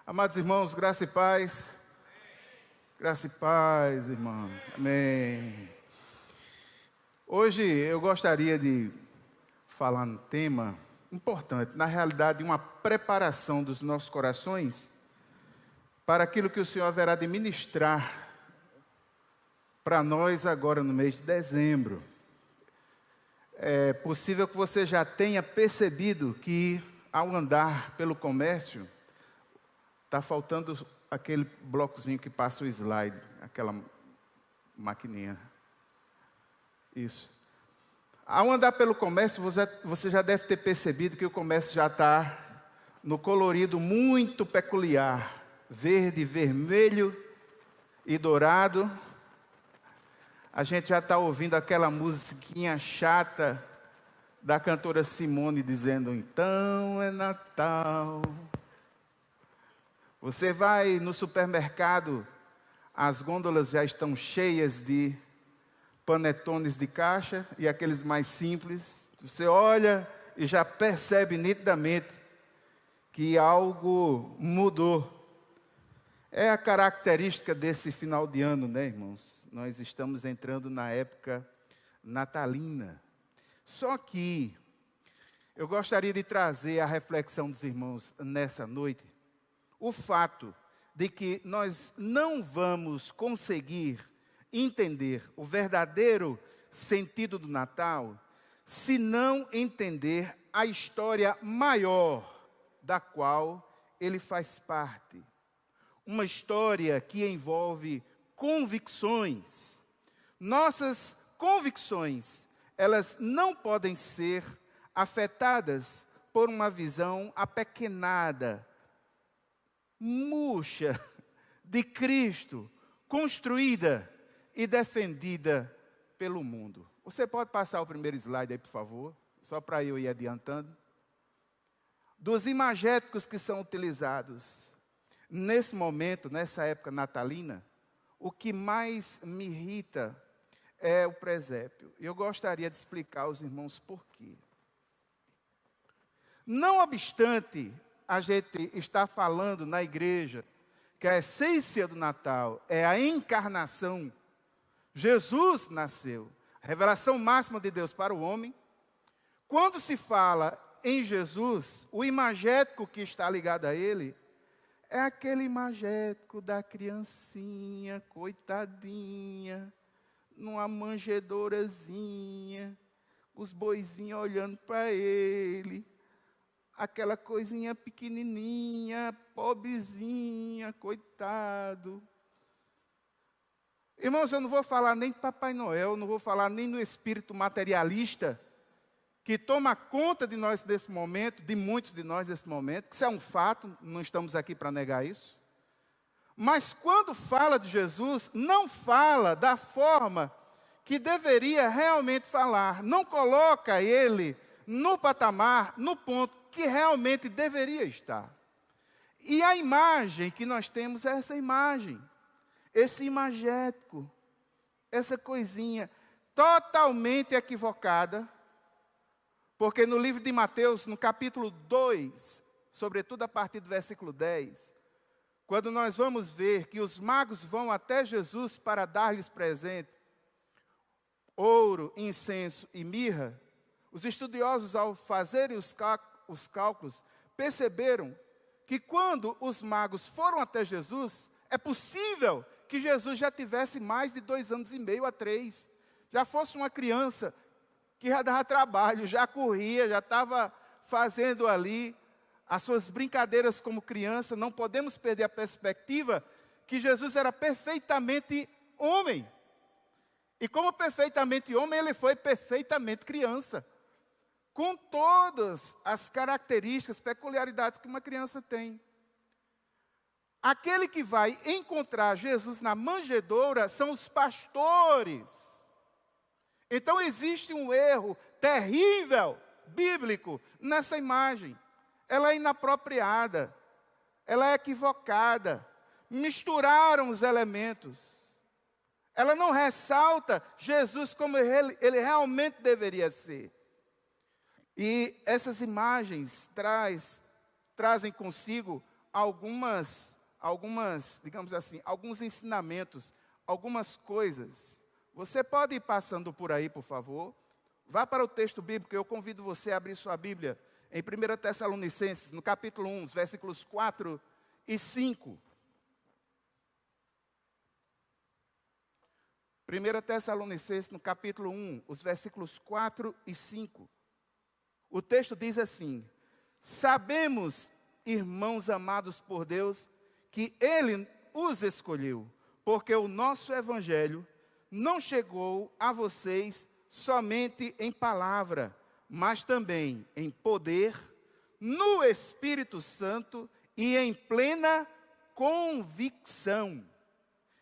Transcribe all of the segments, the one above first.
Amados irmãos, graça e paz. Graça e paz, irmão. Amém. Hoje eu gostaria de falar um tema importante, na realidade, uma preparação dos nossos corações para aquilo que o Senhor haverá de ministrar para nós agora no mês de dezembro. É possível que você já tenha percebido que, ao andar pelo comércio, está faltando aquele blocozinho que passa o slide, aquela maquininha. Isso. Ao andar pelo comércio, você já deve ter percebido que o comércio já está no colorido muito peculiar, verde, vermelho e dourado. A gente já está ouvindo aquela musiquinha chata da cantora Simone dizendo, então é Natal. Você vai no supermercado, as gôndolas já estão cheias de panetones de caixa e aqueles mais simples. Você olha e já percebe nitidamente que algo mudou. É a característica desse final de ano, né, irmãos? Nós estamos entrando na época natalina. Só que eu gostaria de trazer a reflexão dos irmãos nessa noite. O fato de que nós não vamos conseguir entender o verdadeiro sentido do Natal se não entender a história maior da qual ele faz parte. Uma história que envolve convicções. Nossas convicções, elas não podem ser afetadas por uma visão apequenada, murcha de Cristo, construída e defendida pelo mundo. Você pode passar o primeiro slide aí, por favor? Só para eu ir adiantando. Dos imagéticos que são utilizados nesse momento, nessa época natalina, o que mais me irrita é o presépio. Eu gostaria de explicar aos irmãos por quê. Não obstante a gente está falando na igreja que a essência do Natal é a encarnação. Jesus nasceu, a revelação máxima de Deus para o homem. Quando se fala em Jesus, o imagético que está ligado a ele é aquele imagético da criancinha, coitadinha, numa manjedourazinha, os boizinhos olhando para ele. Aquela coisinha pequenininha, pobrezinha, coitado. Irmãos, eu não vou falar nem de Papai Noel, não vou falar nem do espírito materialista que toma conta de nós nesse momento, de muitos de nós nesse momento, que isso é um fato, não estamos aqui para negar isso. Mas quando fala de Jesus, não fala da forma que deveria realmente falar, não coloca ele no patamar, no ponto que realmente deveria estar. E a imagem que nós temos é essa imagem, esse imagético, essa coisinha totalmente equivocada, porque no livro de Mateus, no capítulo 2, sobretudo a partir do versículo 10, quando nós vamos ver que os magos vão até Jesus para dar-lhes presente, ouro, incenso e mirra, os estudiosos, ao fazerem os cálculos, perceberam que quando os magos foram até Jesus, é possível que Jesus já tivesse mais de 2 anos e meio a 3. Já fosse uma criança que já dava trabalho, já corria, já estava fazendo ali as suas brincadeiras como criança. Não podemos perder a perspectiva que Jesus era perfeitamente homem. E como perfeitamente homem, ele foi perfeitamente criança, com todas as características, peculiaridades que uma criança tem. Aquele que vai encontrar Jesus na manjedoura são os pastores. Então existe um erro terrível, bíblico, nessa imagem. Ela é inapropriada, ela é equivocada, misturaram os elementos. Ela não ressalta Jesus como ele realmente deveria ser. E essas imagens trazem consigo digamos assim, alguns ensinamentos, algumas coisas. Você pode ir passando por aí, por favor. Vá para o texto bíblico, eu convido você a abrir sua Bíblia em 1 Tessalonicenses, no capítulo 1, versículos 4 e 5. 1 Tessalonicenses, no capítulo 1, os versículos 4 e 5. O texto diz assim: sabemos, irmãos amados por Deus, que Ele os escolheu, porque o nosso Evangelho não chegou a vocês somente em palavra, mas também em poder, no Espírito Santo e em plena convicção.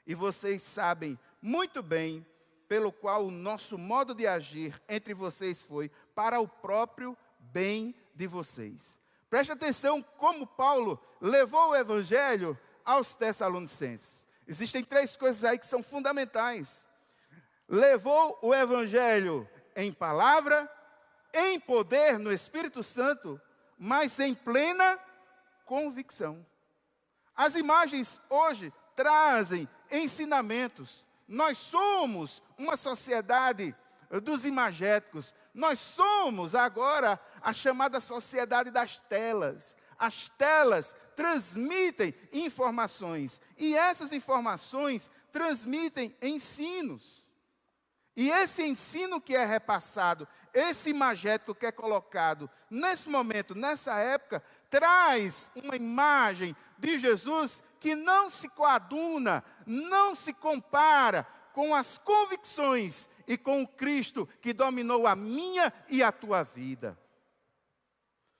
E vocês sabem muito bem pelo qual o nosso modo de agir entre vocês foi para o próprio bem de vocês. Preste atenção como Paulo levou o Evangelho aos Tessalonicenses. Existem 3 coisas aí que são fundamentais. Levou o Evangelho em palavra, em poder no Espírito Santo, mas em plena convicção. As imagens hoje trazem ensinamentos. Nós somos uma sociedade dos imagéticos. Nós somos agora a chamada sociedade das telas. As telas transmitem informações. E essas informações transmitem ensinos. E esse ensino que é repassado, esse imagético que é colocado nesse momento, nessa época, traz uma imagem de Jesus que não se coaduna, não se compara com as convicções e com o Cristo que dominou a minha e a tua vida.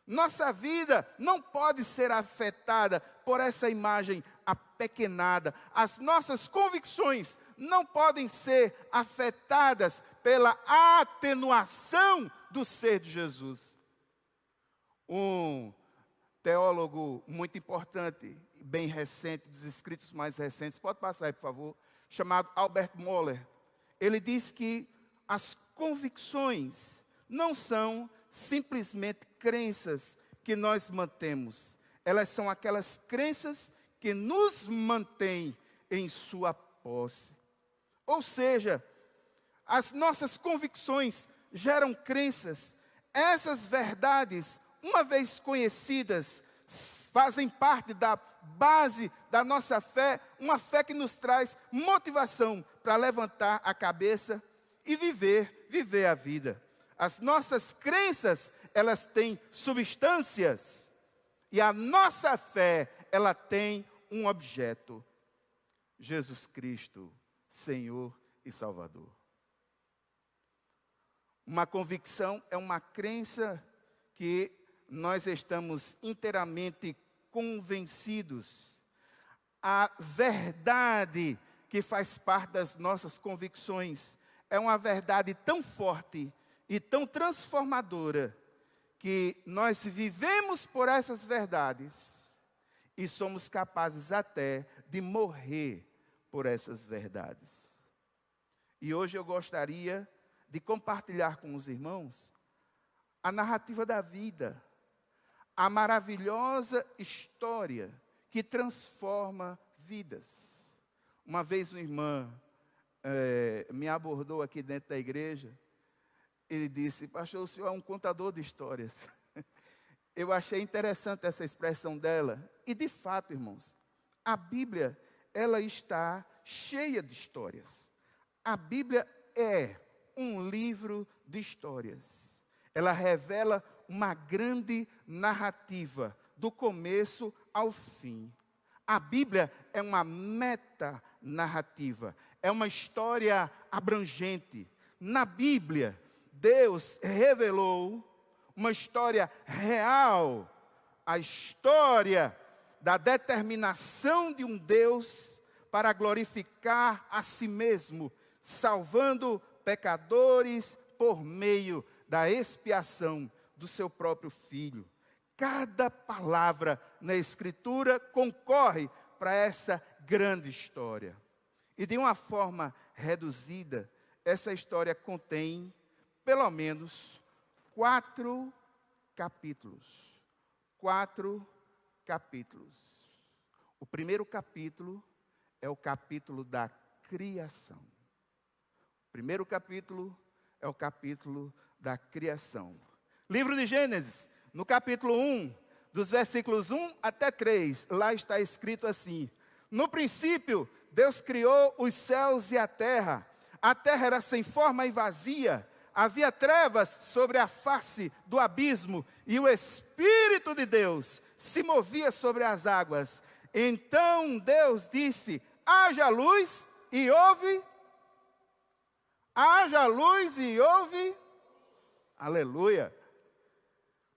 Nossa vida não pode ser afetada por essa imagem apequenada. As nossas convicções não podem ser afetadas pela atenuação do ser de Jesus. Um teólogo muito importante, bem recente, dos escritos mais recentes, pode passar aí, por favor, chamado Albert Mohler. Ele diz que as convicções não são simplesmente crenças que nós mantemos. Elas são aquelas crenças que nos mantêm em sua posse. Ou seja, as nossas convicções geram crenças. Essas verdades, uma vez conhecidas, fazem parte da base da nossa fé, uma fé que nos traz motivação para levantar a cabeça e viver a vida. As nossas crenças, elas têm substâncias, e a nossa fé, ela tem um objeto: Jesus Cristo, Senhor e Salvador. Uma convicção é uma crença que nós estamos inteiramente convencidos. A verdade que faz parte das nossas convicções é uma verdade tão forte e tão transformadora que nós vivemos por essas verdades e somos capazes até de morrer por essas verdades. E hoje eu gostaria de compartilhar com os irmãos a narrativa da vida, a maravilhosa história que transforma vidas. Uma vez uma irmã me abordou aqui dentro da igreja. Ele disse: pastor, o senhor é um contador de histórias. Eu achei interessante essa expressão dela. E de fato, irmãos, a Bíblia, ela está cheia de histórias. A Bíblia é um livro de histórias. Ela revela uma grande narrativa, do começo ao fim. A Bíblia é uma meta-narrativa, é uma história abrangente. Na Bíblia, Deus revelou uma história real, a história da determinação de um Deus para glorificar a si mesmo, salvando pecadores por meio da expiação do seu próprio Filho. Cada palavra na Escritura concorre para essa grande história. E de uma forma reduzida, essa história contém pelo menos 4 capítulos. 4 capítulos. O primeiro capítulo é o capítulo da criação. O primeiro capítulo é o capítulo da criação. Livro de Gênesis, no capítulo 1, dos versículos 1 até 3, lá está escrito assim: no princípio, Deus criou os céus e a terra. A terra era sem forma e vazia. Havia trevas sobre a face do abismo, e o Espírito de Deus se movia sobre as águas. Então Deus disse: haja luz e houve. Haja luz e houve. Aleluia.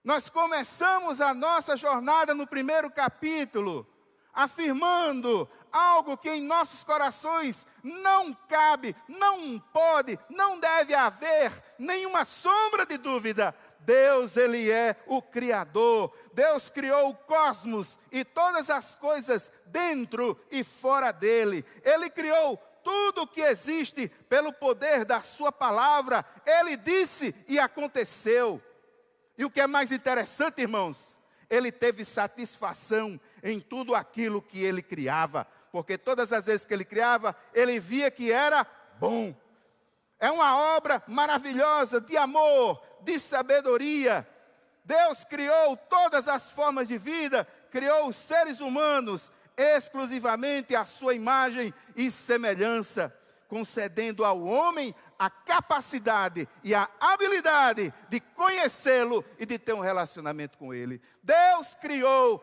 Nós começamos a nossa jornada no primeiro capítulo, afirmando algo que em nossos corações não cabe, não pode, não deve haver nenhuma sombra de dúvida. Deus, Ele é o Criador. Deus criou o cosmos e todas as coisas dentro e fora dele. Ele criou tudo o que existe pelo poder da sua palavra. Ele disse e aconteceu. E o que é mais interessante, irmãos, ele teve satisfação em tudo aquilo que ele criava, porque todas as vezes que ele criava, ele via que era bom. É uma obra maravilhosa de amor, de sabedoria. Deus criou todas as formas de vida, criou os seres humanos exclusivamente à sua imagem e semelhança, concedendo ao homem a capacidade e a habilidade de conhecê-lo e de ter um relacionamento com ele. Deus criou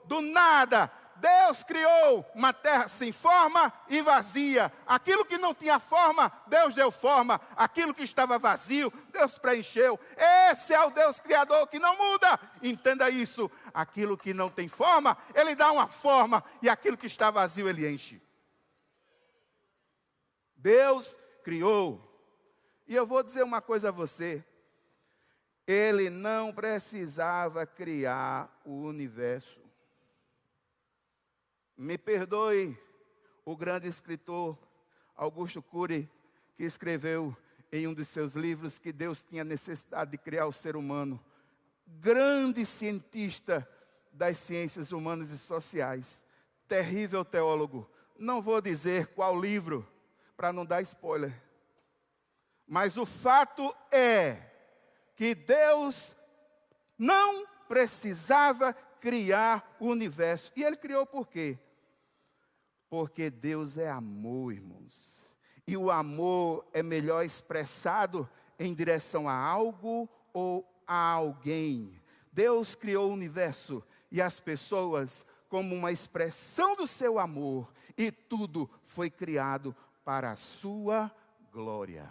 do nada. Deus criou uma terra sem forma e vazia. Aquilo que não tinha forma, Deus deu forma. Aquilo que estava vazio, Deus preencheu. Esse é o Deus Criador que não muda. Entenda isso. Aquilo que não tem forma, Ele dá uma forma. E aquilo que está vazio, Ele enche. Deus criou. E eu vou dizer uma coisa a você. Ele não precisava criar o universo. Me perdoe o grande escritor Augusto Cury, que escreveu em um dos seus livros que Deus tinha necessidade de criar o ser humano. Grande cientista das ciências humanas e sociais. Terrível teólogo. Não vou dizer qual livro, para não dar spoiler. Mas o fato é que Deus não precisava criar o universo. E Ele criou por quê? Porque Deus é amor, irmãos. E o amor é melhor expressado em direção a algo ou a alguém. Deus criou o universo e as pessoas como uma expressão do seu amor. E tudo foi criado para a sua glória.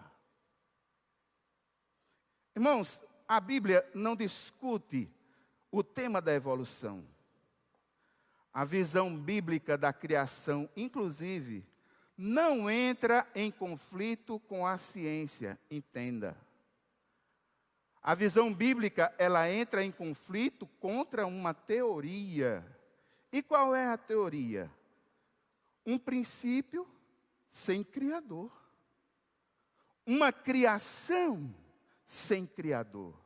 Irmãos, a Bíblia não discute o tema da evolução. A visão bíblica da criação, inclusive, não entra em conflito com a ciência, entenda. A visão bíblica, ela entra em conflito contra uma teoria. E qual é a teoria? Um princípio sem criador. Uma criação sem criador.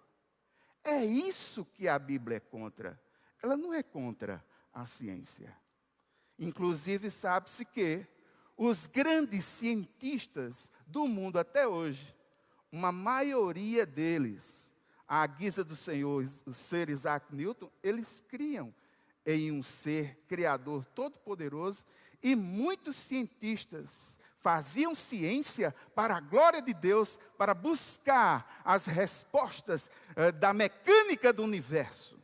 É isso que a Bíblia é contra. Ela não é contra a ciência. Inclusive, sabe-se que os grandes cientistas do mundo até hoje, uma maioria deles, à guisa do Senhor, o ser Isaac Newton, eles criam em um ser criador todo-poderoso, e muitos cientistas faziam ciência para a glória de Deus, para buscar as respostas da mecânica do universo.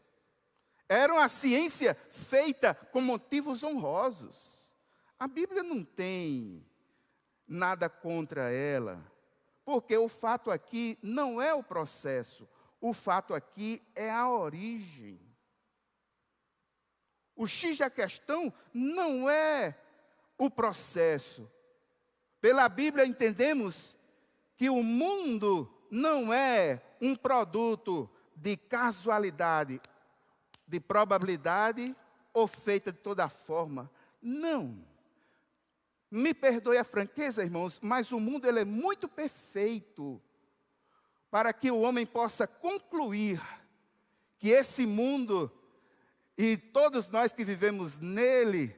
Era uma ciência feita com motivos honrosos. A Bíblia não tem nada contra ela, porque o fato aqui não é o processo, o fato aqui é a origem. O X da questão não é o processo. Pela Bíblia entendemos que o mundo não é um produto de casualidade, de probabilidade ou feita de toda forma. Não. Me perdoe a franqueza, irmãos, mas o mundo ele é muito perfeito para que o homem possa concluir que esse mundo E todos nós que vivemos nele,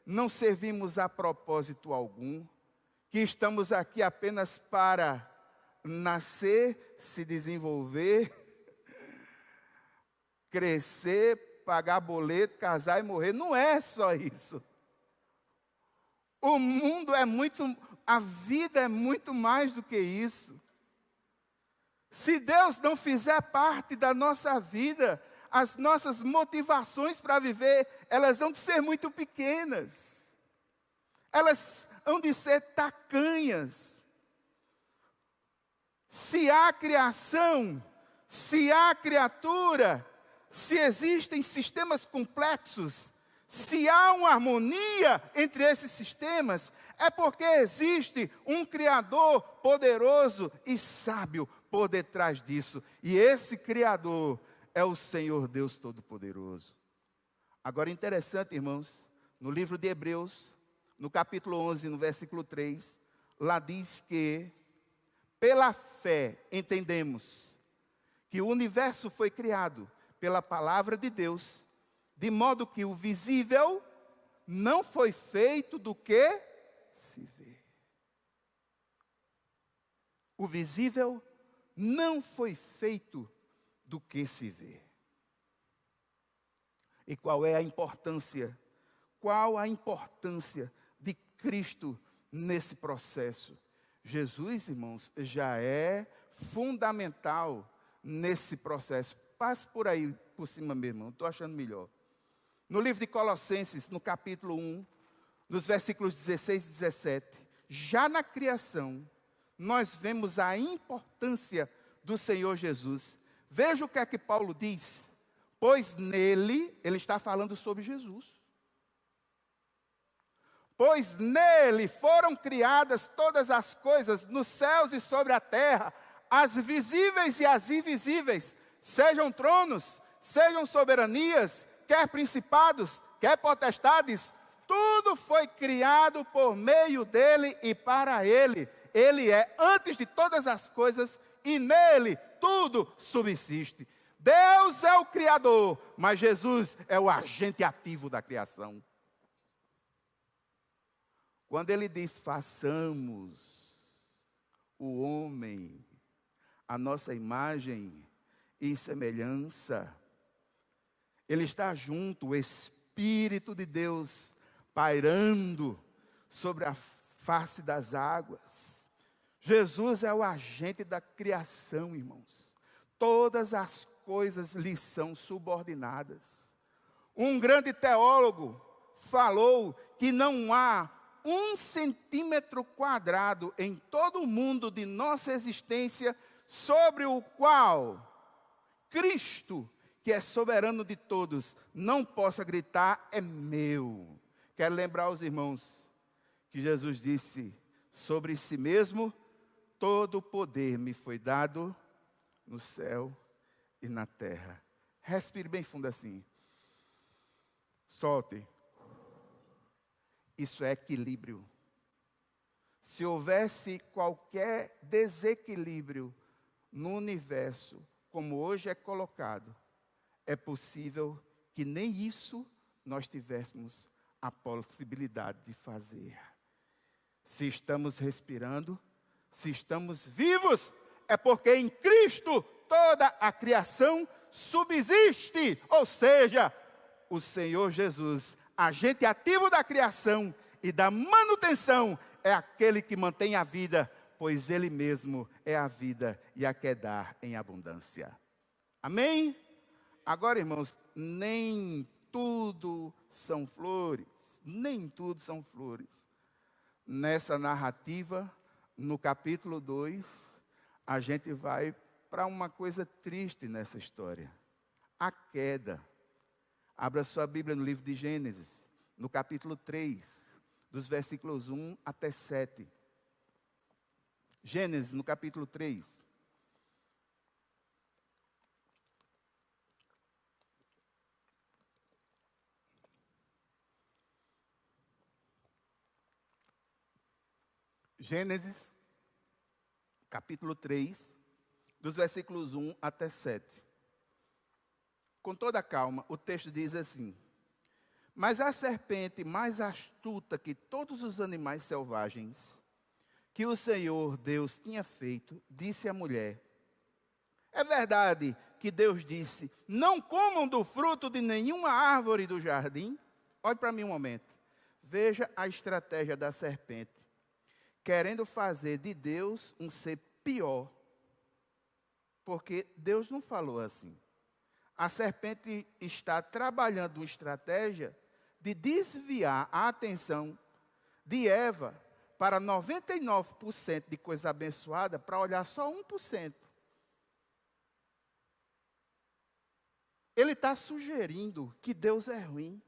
não servimos a propósito algum, que estamos aqui apenas para nascer, se desenvolver, crescer, pagar boleto, casar e morrer. Não é só isso. O mundo é muito, a vida é muito mais do que isso. Se Deus não fizer parte da nossa vida, as nossas motivações para viver, elas vão de ser muito pequenas. Elas vão de ser tacanhas. Se há criação, se há criatura, se existem sistemas complexos, se há uma harmonia entre esses sistemas, é porque existe um Criador poderoso e sábio por detrás disso. E esse Criador é o Senhor Deus Todo-Poderoso. Agora, interessante, irmãos, no livro de Hebreus, no capítulo 11, no versículo 3, lá diz que, pela fé, entendemos que o universo foi criado pela palavra de Deus, de modo que o visível não foi feito do que se vê. O visível não foi feito do que se vê. E qual é a importância? Qual a importância de Cristo nesse processo? Jesus, irmãos, já é fundamental nesse processo. Passe por aí, por cima mesmo, não estou achando melhor. No livro de Colossenses, no capítulo 1, nos versículos 16 e 17, já na criação, nós vemos a importância do Senhor Jesus. Veja o que é que Paulo diz. Pois nele, ele está falando sobre Jesus. Pois nele foram criadas todas as coisas, nos céus e sobre a terra, as visíveis e as invisíveis, sejam tronos, sejam soberanias, quer principados, quer potestades, tudo foi criado por meio dele e para ele. Ele é antes de todas as coisas e nele tudo subsiste. Deus é o Criador, mas Jesus é o agente ativo da criação. Quando ele diz, façamos o homem a nossa imagem e semelhança, ele está junto, o Espírito de Deus pairando sobre a face das águas. Jesus é o agente da criação, irmãos. Todas as coisas lhe são subordinadas. Um grande teólogo falou que não há 1 centímetro quadrado em todo o mundo de nossa existência sobre o qual Cristo, que é soberano de todos, não possa gritar, é meu. Quero lembrar aos irmãos que Jesus disse sobre si mesmo, todo o poder me foi dado no céu e na terra. Respire bem fundo assim. Solte. Isso é equilíbrio. Se houvesse qualquer desequilíbrio no universo, como hoje é colocado, é possível que nem isso nós tivéssemos a possibilidade de fazer. Se estamos respirando, se estamos vivos, é porque em Cristo toda a criação subsiste. Ou seja, o Senhor Jesus, agente ativo da criação e da manutenção, é aquele que mantém a vida, pois Ele mesmo é a vida e a quer dar em abundância. Amém? Agora, irmãos, nem tudo são flores. Nem tudo são flores. Nessa narrativa, no capítulo 2, a gente vai para uma coisa triste nessa história. A queda. Abra sua Bíblia no livro de Gênesis, no capítulo 3, dos versículos 1 até 7. Gênesis, no capítulo 3. Gênesis, capítulo 3, dos versículos 1 até 7. com toda calma, o texto diz assim: mas a serpente mais astuta que todos os animais selvagens que o Senhor Deus tinha feito, disse à mulher: é verdade que Deus disse, não comam do fruto de nenhuma árvore do jardim? Olhe para mim um momento. Veja a estratégia da serpente, querendo fazer de Deus um ser pior. Porque Deus não falou assim. A serpente está trabalhando uma estratégia de desviar a atenção de Eva para 99% de coisa abençoada, para olhar só 1%. Ele está sugerindo que Deus é ruim.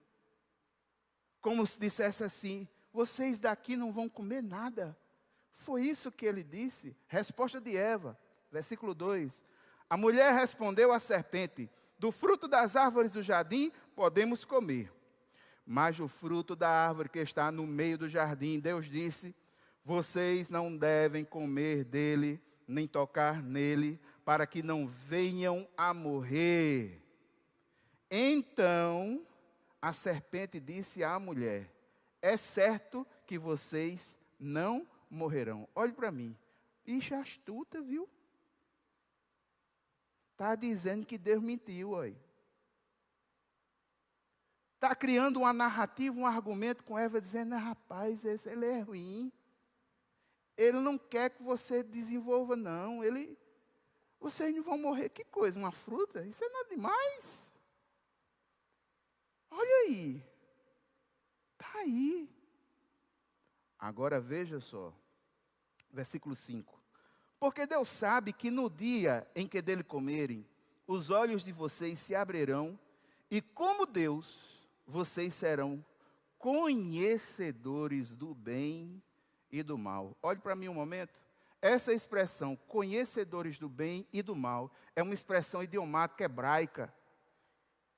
Como se dissesse assim: vocês daqui não vão comer nada. Foi isso que ele disse. Resposta de Eva, versículo 2. A mulher respondeu à serpente: do fruto das árvores do jardim podemos comer. Mas do fruto da árvore que está no meio do jardim, Deus disse: vocês não devem comer dele, nem tocar nele, para que não venham a morrer. Então a serpente disse à mulher: é certo que vocês não morrerão. Olhe para mim. Ixi, astuta, viu? Está dizendo que Deus mentiu, olha. Está criando uma narrativa, um argumento com Eva, dizendo: rapaz, ele é ruim. Ele não quer que você desenvolva, não. Vocês não vão morrer. Que coisa, uma fruta? Isso é nada demais. Olha aí. Está aí. Agora veja só. Versículo 5. Porque Deus sabe que no dia em que dele comerem, os olhos de vocês se abrirão, e como Deus, vocês serão conhecedores do bem e do mal. Olhe para mim um momento. Essa expressão, conhecedores do bem e do mal, é uma expressão idiomática hebraica,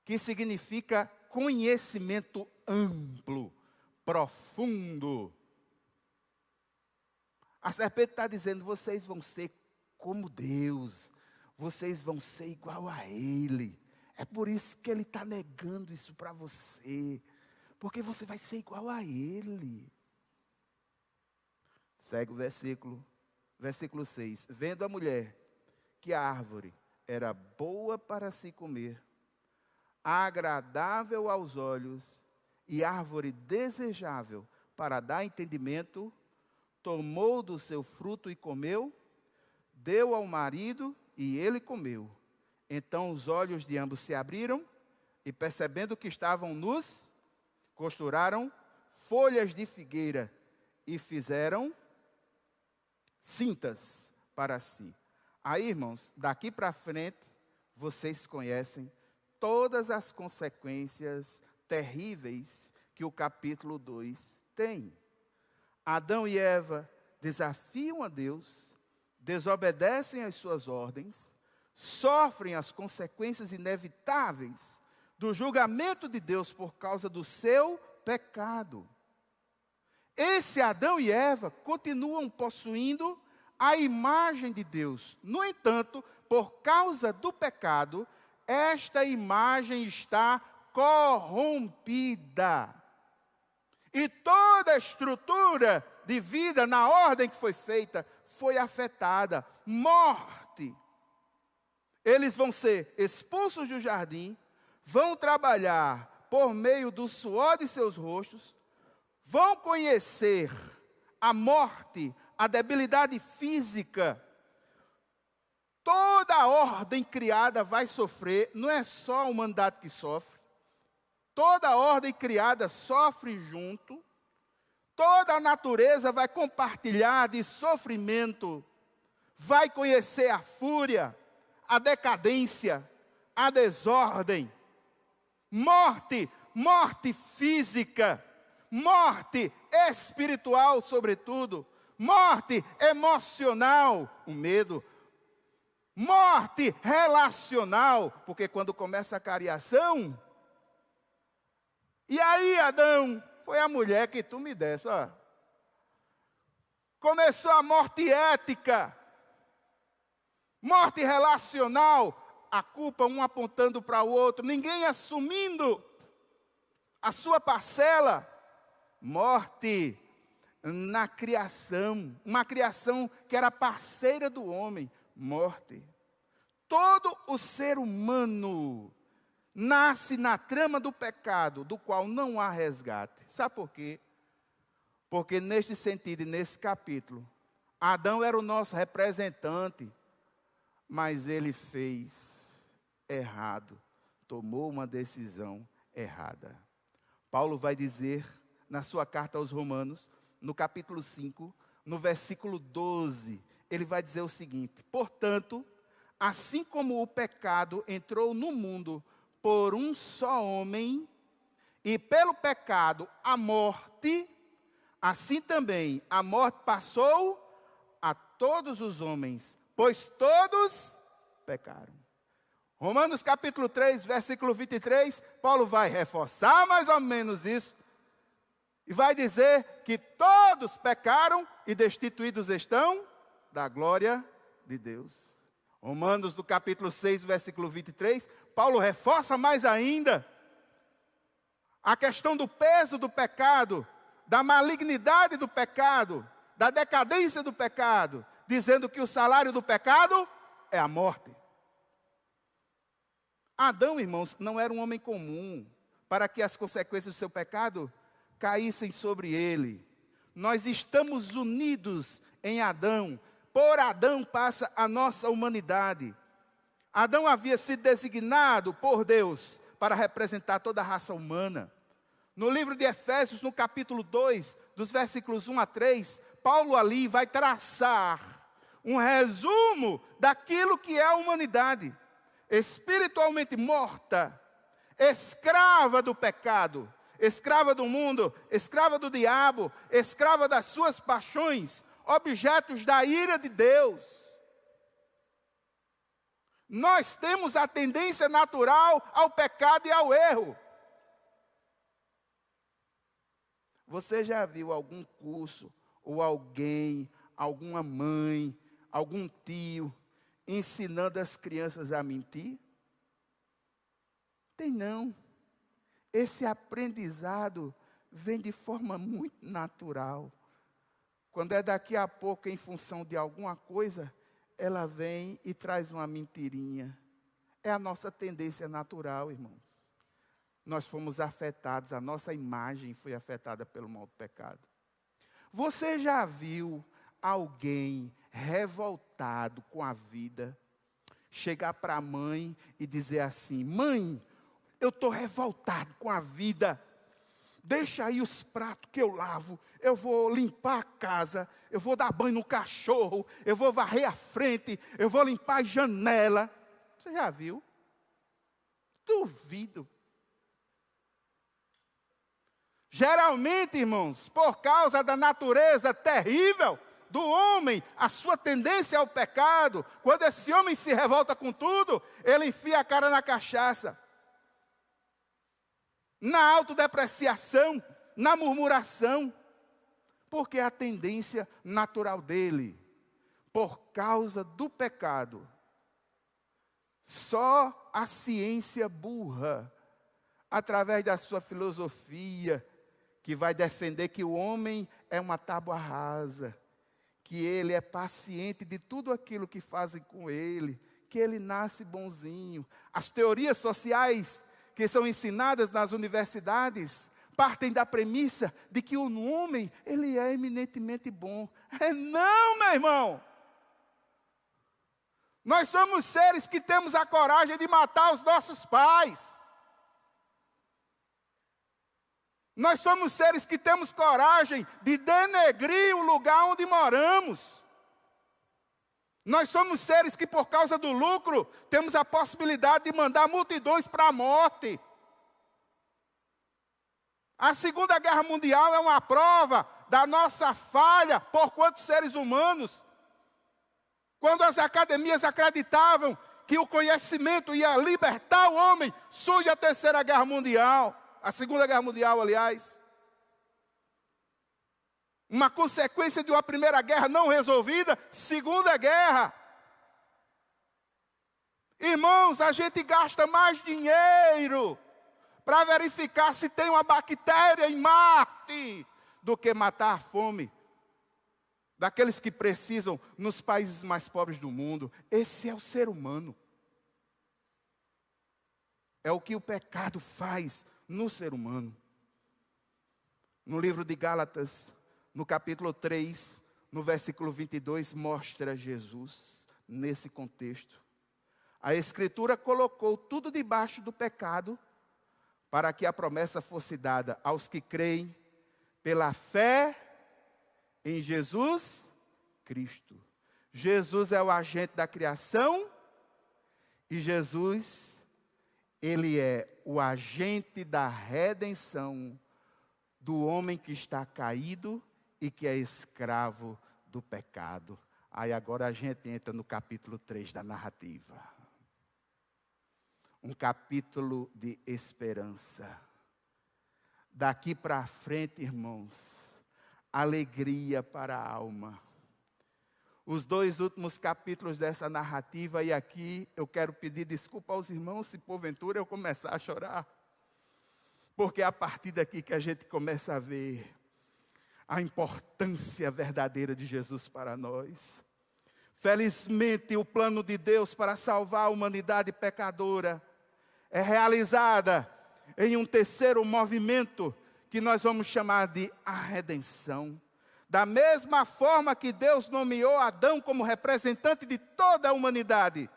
que significa conhecimento amplo, profundo. A serpente está dizendo: vocês vão ser como Deus, vocês vão ser igual a Ele. É por isso que Ele está negando isso para você, porque você vai ser igual a Ele. Segue o versículo 6. Vendo a mulher que a árvore era boa para se comer, agradável aos olhos e árvore desejável para dar entendimento, tomou do seu fruto e comeu, deu ao marido e ele comeu. Então os olhos de ambos se abriram e, percebendo que estavam nus, costuraram folhas de figueira e fizeram cintas para si. Aí, irmãos, daqui para frente, vocês conhecem todas as consequências terríveis que o capítulo 2 tem. Adão e Eva desafiam a Deus, desobedecem às suas ordens, sofrem as consequências inevitáveis do julgamento de Deus por causa do seu pecado. Esse Adão e Eva continuam possuindo a imagem de Deus. No entanto, por causa do pecado, esta imagem está corrompida. E toda a estrutura de vida na ordem que foi feita foi afetada. Morte. Eles vão ser expulsos do jardim, vão trabalhar por meio do suor de seus rostos, vão conhecer a morte, a debilidade física. Toda a ordem criada vai sofrer, não é só a humanidade que sofre. Toda a ordem criada sofre junto. Toda a natureza vai compartilhar de sofrimento. Vai conhecer a fúria, a decadência, a desordem. Morte, morte física. Morte espiritual, sobretudo. Morte emocional, o medo. Morte relacional, porque quando começa a cariação... E aí, Adão, foi a mulher que tu me desse, ó. Começou a morte ética, morte relacional, a culpa, um apontando para o outro, ninguém assumindo a sua parcela. Morte na criação, uma criação que era parceira do homem. Morte. Todo o ser humano nasce na trama do pecado, do qual não há resgate. Sabe por quê? Porque neste sentido e nesse capítulo, Adão era o nosso representante, mas ele fez errado, tomou uma decisão errada. Paulo vai dizer na sua carta aos Romanos, no capítulo 5, no versículo 12, ele vai dizer o seguinte: portanto, assim como o pecado entrou no mundo por um só homem, e pelo pecado a morte, assim também a morte passou a todos os homens, pois todos pecaram. Romanos capítulo 3, versículo 23, Paulo vai reforçar mais ou menos isso, e vai dizer que todos pecaram e destituídos estão da glória de Deus. Romanos no capítulo 6, versículo 23, Paulo reforça mais ainda a questão do peso do pecado, da malignidade do pecado, da decadência do pecado, dizendo que o salário do pecado é a morte. Adão, irmãos, não era um homem comum para que as consequências do seu pecado caíssem sobre ele. Nós estamos unidos em Adão. Por Adão passa a nossa humanidade. Adão havia sido designado por Deus para representar toda a raça humana. No livro de Efésios, no capítulo 2, dos versículos 1 a 3, Paulo ali vai traçar um resumo daquilo que é a humanidade. Espiritualmente morta, escrava do pecado, escrava do mundo, escrava do diabo, escrava das suas paixões, objetos da ira de Deus. Nós temos a tendência natural ao pecado e ao erro. Você já viu algum curso, ou alguém, alguma mãe, algum tio, ensinando as crianças a mentir? Tem não. Esse aprendizado vem de forma muito natural. Quando é daqui a pouco, em função de alguma coisa, ela vem e traz uma mentirinha. É a nossa tendência natural, irmãos. Nós fomos afetados, a nossa imagem foi afetada pelo mal do pecado. Você já viu alguém revoltado com a vida chegar para a mãe e dizer assim: mãe, eu estou revoltado com a vida, deixa aí os pratos que eu lavo, eu vou limpar a casa, eu vou dar banho no cachorro, eu vou varrer a frente, eu vou limpar a janela. Você já viu? Duvido. Geralmente, irmãos, por causa da natureza terrível do homem, a sua tendência ao pecado, quando esse homem se revolta com tudo, ele enfia a cara na cachaça, na autodepreciação, na murmuração, porque é a tendência natural dele, por causa do pecado. Só a ciência burra, através da sua filosofia, que vai defender que o homem é uma tábua rasa, que ele é paciente de tudo aquilo que fazem com ele, que ele nasce bonzinho. As teorias sociais que são ensinadas nas universidades partem da premissa de que o homem, ele é eminentemente bom. Não, meu irmão. Nós somos seres que temos a coragem de matar os nossos pais. Nós somos seres que temos coragem de denegrir o lugar onde moramos. Nós somos seres que, por causa do lucro, temos a possibilidade de mandar multidões para a morte. A Segunda Guerra Mundial é uma prova da nossa falha por quantos seres humanos. Quando as academias acreditavam que o conhecimento ia libertar o homem, surge a Terceira Guerra Mundial. A Segunda Guerra Mundial, aliás. Uma consequência de uma Primeira Guerra não resolvida, Segunda Guerra. Irmãos, a gente gasta mais dinheiro para verificar se tem uma bactéria em Marte do que matar a fome daqueles que precisam nos países mais pobres do mundo. Esse é o ser humano. É o que o pecado faz no ser humano. No livro de Gálatas, no capítulo 3, no versículo 22, mostra Jesus nesse contexto. A Escritura colocou tudo debaixo do pecado para que a promessa fosse dada aos que creem pela fé em Jesus Cristo. Jesus é o agente da criação e Jesus, ele é o agente da redenção do homem que está caído e que é escravo do pecado. Aí agora a gente entra no capítulo 3 da narrativa. Um capítulo de esperança. Daqui para frente, irmãos, alegria para a alma. Os 2 últimos capítulos dessa narrativa, e aqui eu quero pedir desculpa aos irmãos se porventura eu começar a chorar. Porque é a partir daqui que a gente começa a ver a importância verdadeira de Jesus para nós. Felizmente, o plano de Deus para salvar a humanidade pecadora é realizada em um terceiro movimento que nós vamos chamar de a redenção. Da mesma forma que Deus nomeou Adão como representante de toda a humanidade,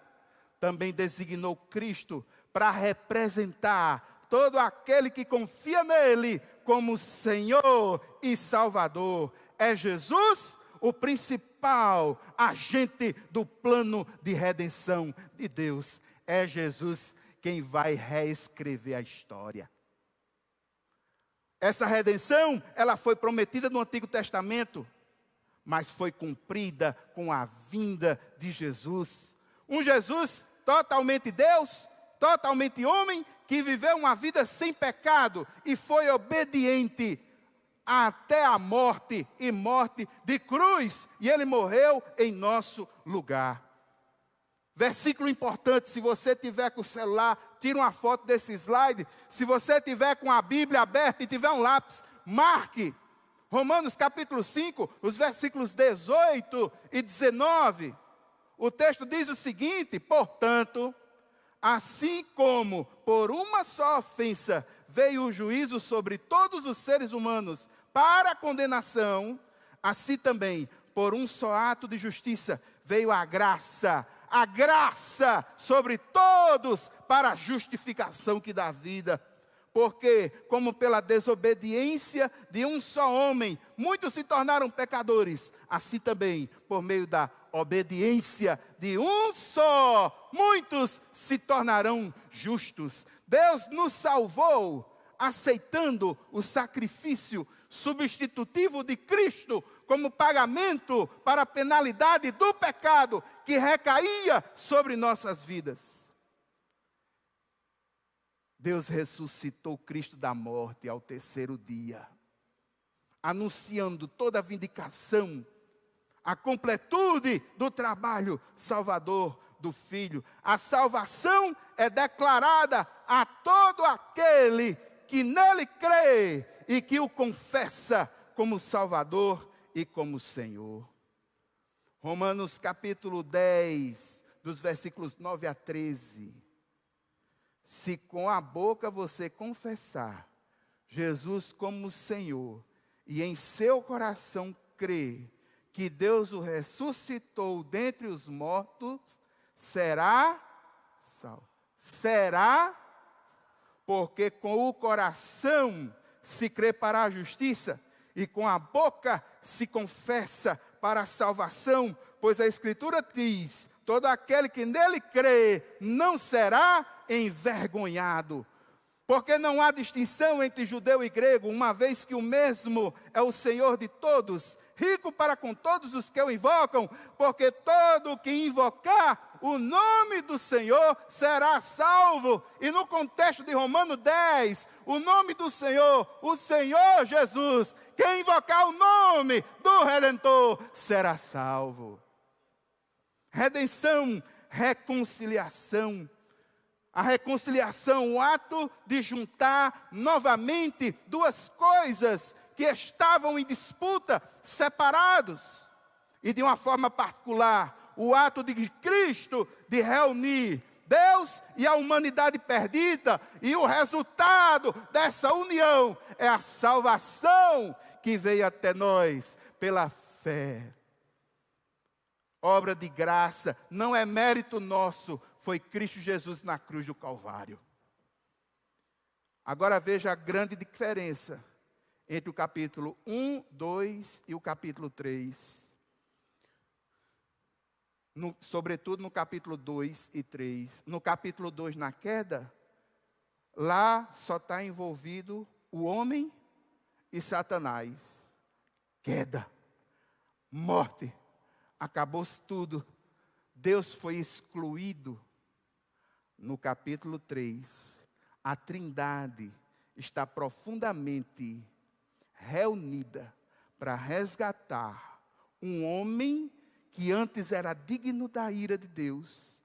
também designou Cristo para representar todo aquele que confia nele como Senhor e Salvador. É Jesus o principal agente do plano de redenção de Deus. É Jesus quem vai reescrever a história. Essa redenção, ela foi prometida no Antigo Testamento, mas foi cumprida com a vinda de Jesus. Um Jesus totalmente Deus, totalmente homem, que viveu uma vida sem pecado e foi obediente até a morte e morte de cruz. E ele morreu em nosso lugar. Versículo importante, se você tiver com o celular, tira uma foto desse slide. Se você tiver com a Bíblia aberta e tiver um lápis, marque Romanos capítulo 5, os versículos 18 e 19. O texto diz o seguinte: portanto, assim como por uma só ofensa veio o juízo sobre todos os seres humanos para a condenação, assim também, por um só ato de justiça, veio a graça sobre todos para a justificação que dá vida. Porque, como pela desobediência de um só homem, muitos se tornaram pecadores, assim também, por meio da obediência de um só, muitos se tornarão justos. Deus nos salvou, aceitando o sacrifício substitutivo de Cristo como pagamento para a penalidade do pecado que recaía sobre nossas vidas. Deus ressuscitou Cristo da morte ao terceiro dia, anunciando toda a vindicação, a completude do trabalho salvador do Filho. A salvação é declarada a todo aquele que nele crê e que o confessa como Salvador e como Senhor. Romanos capítulo 10, dos versículos 9 a 13. Se com a boca você confessar Jesus como Senhor e em seu coração crer que Deus o ressuscitou dentre os mortos, será salvo. Será, porque com o coração se crê para a justiça e com a boca se confessa para a salvação, pois a Escritura diz: todo aquele que nele crê não será envergonhado. Porque não há distinção entre judeu e grego, uma vez que o mesmo é o Senhor de todos, rico para com todos os que o invocam, porque todo que invocar o nome do Senhor será salvo. E no contexto de Romanos 10, o nome do Senhor, o Senhor Jesus, quem invocar o nome do Redentor será salvo. Redenção reconciliação. A reconciliação, o ato de juntar novamente duas coisas que estavam em disputa, separados. E de uma forma particular, o ato de Cristo de reunir Deus e a humanidade perdida. E o resultado dessa união é a salvação que veio até nós pela fé. Obra de graça, não é mérito nosso, foi Cristo Jesus na cruz do Calvário. Agora veja a grande diferença entre o capítulo 1, 2 e o capítulo 3. Sobretudo no capítulo 2 e 3. No capítulo 2, na queda, lá só está envolvido o homem e Satanás. Queda, morte, acabou-se tudo. Deus foi excluído. No capítulo 3, a Trindade está profundamente reunida para resgatar um homem que antes era digno da ira de Deus.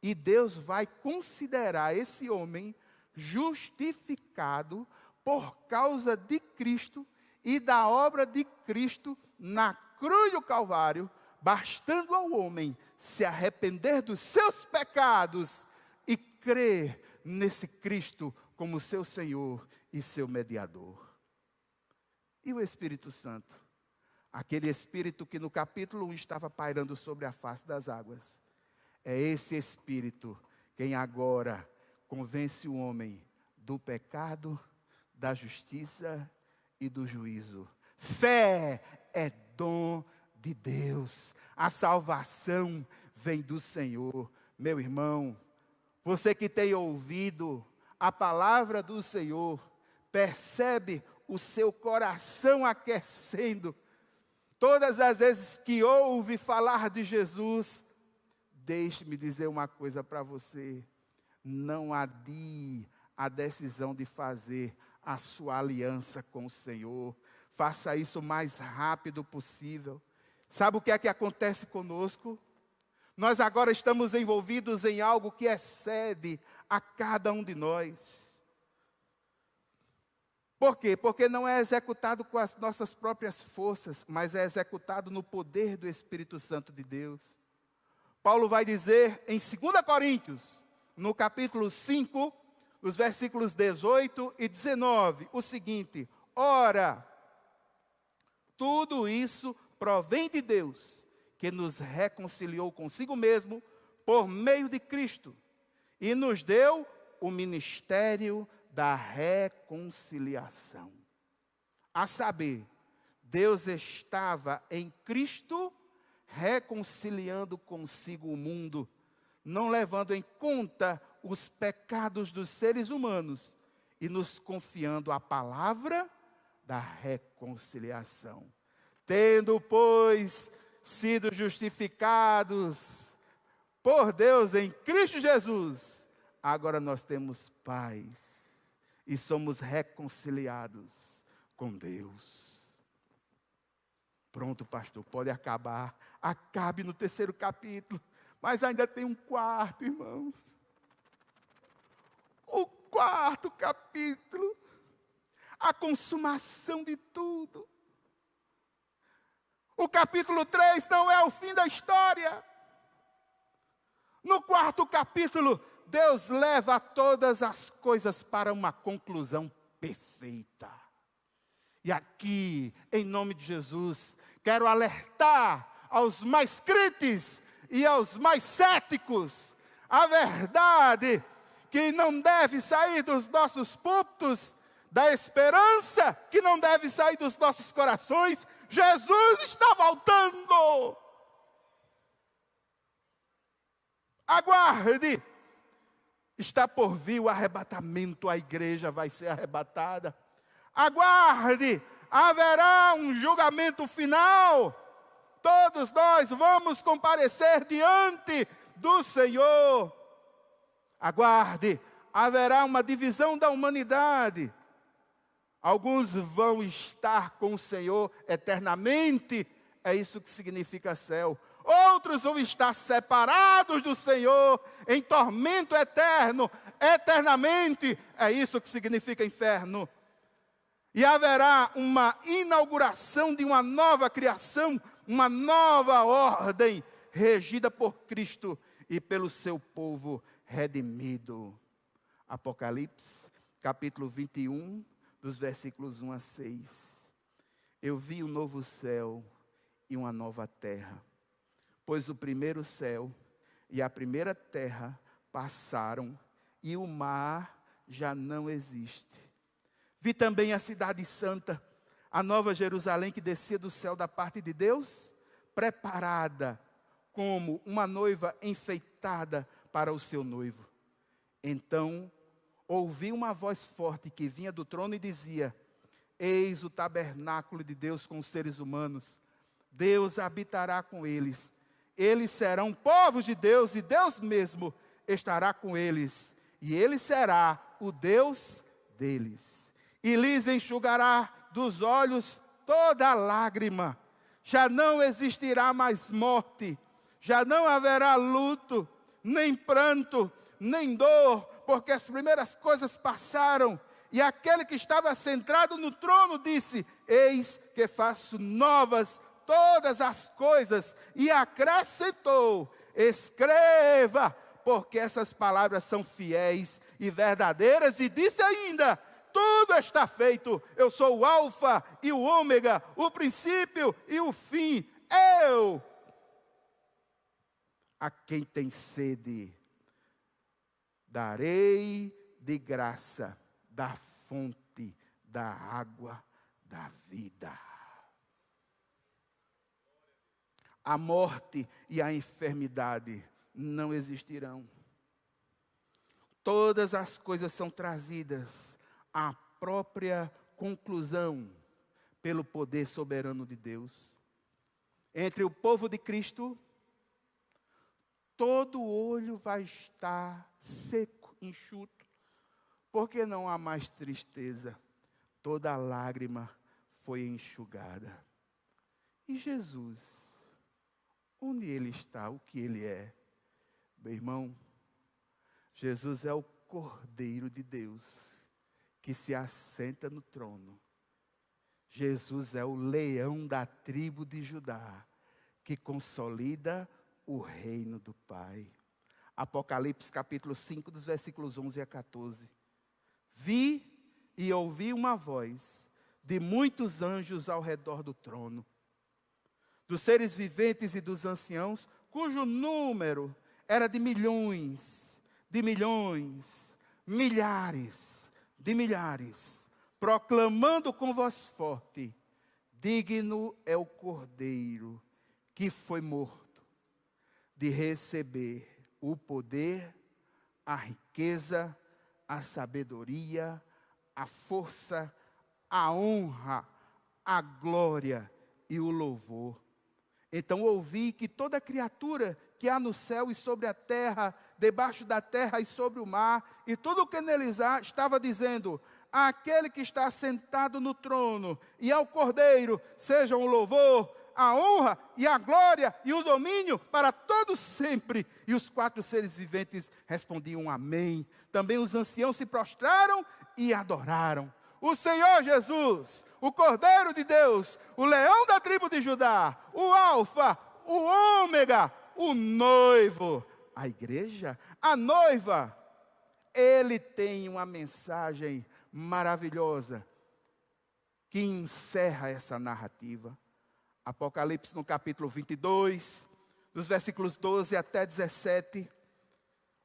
E Deus vai considerar esse homem justificado por causa de Cristo e da obra de Cristo na cruz do Calvário, bastando ao homem se arrepender dos seus pecados e crer nesse Cristo como seu Senhor e seu mediador. E o Espírito Santo? Aquele Espírito que no capítulo 1 estava pairando sobre a face das águas. É esse Espírito quem agora convence o homem do pecado, da justiça e do juízo. Fé é dom de Deus. A salvação vem do Senhor. Meu irmão, você que tem ouvido a palavra do Senhor, percebe o seu coração aquecendo. Todas as vezes que ouve falar de Jesus, deixe-me dizer uma coisa para você. Não adie a decisão de fazer a sua aliança com o Senhor. Faça isso o mais rápido possível. Sabe o que é que acontece conosco? Nós agora estamos envolvidos em algo que excede a cada um de nós. Por quê? Porque não é executado com as nossas próprias forças, mas é executado no poder do Espírito Santo de Deus. Paulo vai dizer em 2 Coríntios, no capítulo 5, os versículos 18 e 19, o seguinte: ora, tudo isso provém de Deus, que nos reconciliou consigo mesmo por meio de Cristo e nos deu o ministério da reconciliação. A saber, Deus estava em Cristo reconciliando consigo o mundo, não levando em conta os pecados dos seres humanos e nos confiando a palavra da reconciliação. Tendo, pois, sido justificados por Deus em Cristo Jesus, agora nós temos paz e somos reconciliados com Deus. Pronto, pastor, pode acabar. Acabe no 3º capítulo, mas ainda tem um 4º, irmãos. O 4º capítulo, a consumação de tudo. O capítulo 3 não é o fim da história. No 4º capítulo, Deus leva todas as coisas para uma conclusão perfeita. E aqui, em nome de Jesus, quero alertar aos mais críticos e aos mais céticos. A verdade que não deve sair dos nossos púlpitos, da esperança que não deve sair dos nossos corações. Jesus está voltando. Aguarde. Está por vir o arrebatamento, a igreja vai ser arrebatada. Aguarde, haverá um julgamento final. Todos nós vamos comparecer diante do Senhor. Aguarde, haverá uma divisão da humanidade. Alguns vão estar com o Senhor eternamente. É isso que significa céu. outros vão estar separados do Senhor, em tormento eterno, eternamente. É isso que significa inferno. E haverá uma inauguração de uma nova criação, uma nova ordem, regida por Cristo e pelo seu povo redimido. Apocalipse, capítulo 21, dos versículos 1 a 6. Eu vi um novo céu e uma nova terra, pois o primeiro céu e a primeira terra passaram, e o mar já não existe. Vi também a cidade santa, a nova Jerusalém, que descia do céu da parte de Deus, preparada como uma noiva enfeitada para o seu noivo. Então ouvi uma voz forte que vinha do trono e dizia: eis o tabernáculo de Deus com os seres humanos. Deus habitará com eles. Eles serão povos de Deus, e Deus mesmo estará com eles. E Ele será o Deus deles. E lhes enxugará dos olhos toda lágrima. Já não existirá mais morte. Já não haverá luto, nem pranto, nem dor, porque as primeiras coisas passaram. E aquele que estava sentado no trono disse: eis que faço novas todas as coisas. E acrescentou: escreva, porque essas palavras são fiéis e verdadeiras. E disse ainda: tudo está feito. Eu sou o alfa e o ômega, o princípio e o fim. Eu, a quem tem sede, darei de graça da fonte da água da vida. A morte e a enfermidade não existirão. Todas as coisas são trazidas à própria conclusão pelo poder soberano de Deus. Entre o povo de Cristo, todo olho vai estar seco, enxuto, porque não há mais tristeza. Toda lágrima foi enxugada. E Jesus, onde Ele está, o que Ele é? Meu irmão, Jesus é o Cordeiro de Deus, que se assenta no trono. Jesus é o leão da tribo de Judá, que consolida o reino do Pai. Apocalipse capítulo 5, dos versículos 11 a 14. Vi e ouvi uma voz de muitos anjos ao redor do trono, dos seres viventes e dos anciãos, cujo número era de milhões, milhares de milhares, proclamando com voz forte: digno é o Cordeiro que foi morto de receber o poder, a riqueza, a sabedoria, a força, a honra, a glória e o louvor. Então ouvi que toda criatura que há no céu e sobre a terra, debaixo da terra e sobre o mar, e tudo o que neles há, estava dizendo: àquele que está sentado no trono e ao Cordeiro sejam o louvor, a honra e a glória e o domínio para todos sempre. E os 4 seres viventes respondiam: amém. Também os anciãos se prostraram e adoraram o Senhor Jesus, o Cordeiro de Deus, o leão da tribo de Judá, o alfa, o ômega, o noivo. A igreja, a noiva. Ele tem uma mensagem maravilhosa que encerra essa narrativa. Apocalipse no capítulo 22, dos versículos 12 até 17,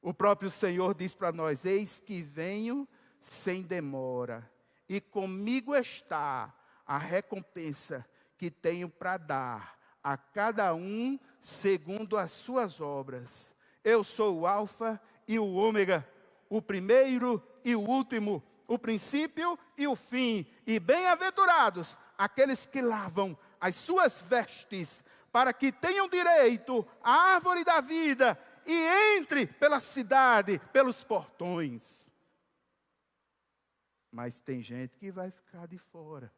o próprio Senhor diz para nós: eis que venho sem demora, e comigo está a recompensa que tenho para dar a cada um segundo as suas obras. Eu sou o alfa e o ômega, o primeiro e o último, o princípio e o fim. E bem-aventurados aqueles que lavam as suas vestes, para que tenham direito à árvore da vida e entre pela cidade, pelos portões. Mas tem gente que vai ficar de fora.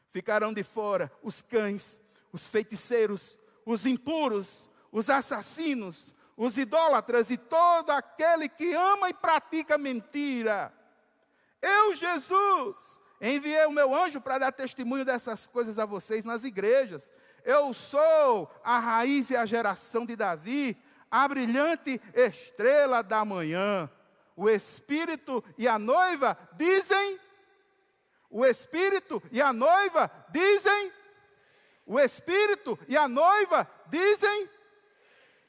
Ficarão de fora os cães, os feiticeiros, os impuros, os assassinos, os idólatras e todo aquele que ama e pratica mentira. Eu, Jesus, enviei o meu anjo para dar testemunho dessas coisas a vocês nas igrejas. Eu sou a raiz e a geração de Davi, a brilhante estrela da manhã. O Espírito e a noiva dizem... O Espírito e a noiva dizem... O Espírito e a noiva dizem...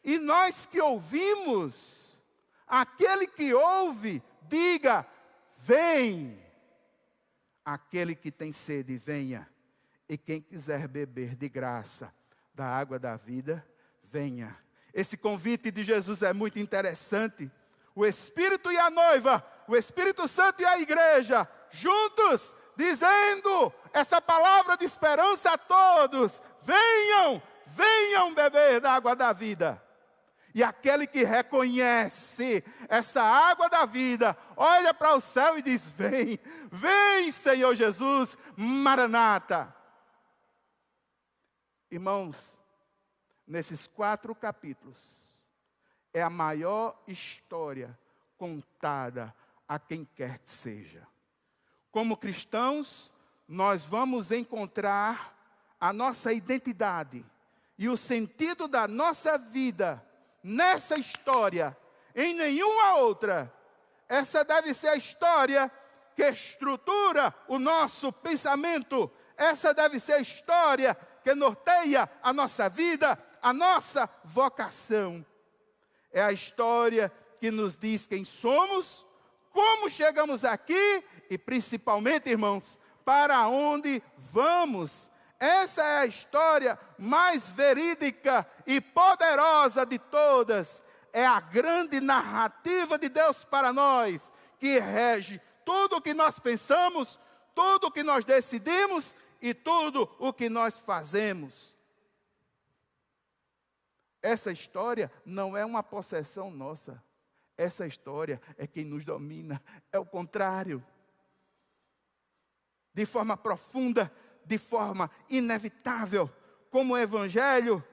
E nós que ouvimos, aquele que ouve, diga, vem. Aquele que tem sede, venha. E quem quiser beber de graça da água da vida, venha. Esse convite de Jesus é muito interessante. O Espírito e a noiva, o Espírito Santo e a igreja, juntos, dizendo essa palavra de esperança a todos. Venham, venham beber da água da vida. E aquele que reconhece essa água da vida, olha para o céu e diz, vem, vem Senhor Jesus, Maranata. Irmãos, nesses 4 capítulos, é a maior história contada a quem quer que seja. Como cristãos, nós vamos encontrar a nossa identidade e o sentido da nossa vida nessa história, em nenhuma outra. Essa deve ser a história que estrutura o nosso pensamento. Essa deve ser a história que norteia a nossa vida, a nossa vocação. É a história que nos diz quem somos, como chegamos aqui e principalmente, irmãos, para onde vamos. Essa é a história mais verídica e poderosa de todas. É a grande narrativa de Deus para nós, que rege tudo o que nós pensamos, tudo o que nós decidimos e tudo o que nós fazemos. Essa história não é uma possessão nossa. Essa história é quem nos domina. É o contrário. De forma profunda, de forma inevitável, como o Evangelho,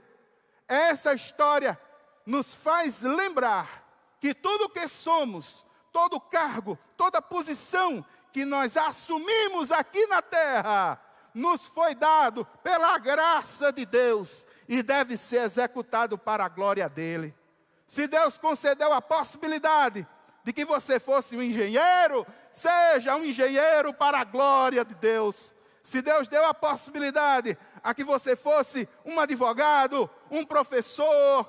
essa história nos faz lembrar que tudo o que somos, todo cargo, toda posição que nós assumimos aqui na terra, nos foi dado pela graça de Deus e deve ser executado para a glória dele. Se Deus concedeu a possibilidade de que você fosse um engenheiro, seja um engenheiro para a glória de Deus. Se Deus deu a possibilidade a que você fosse um advogado, um professor,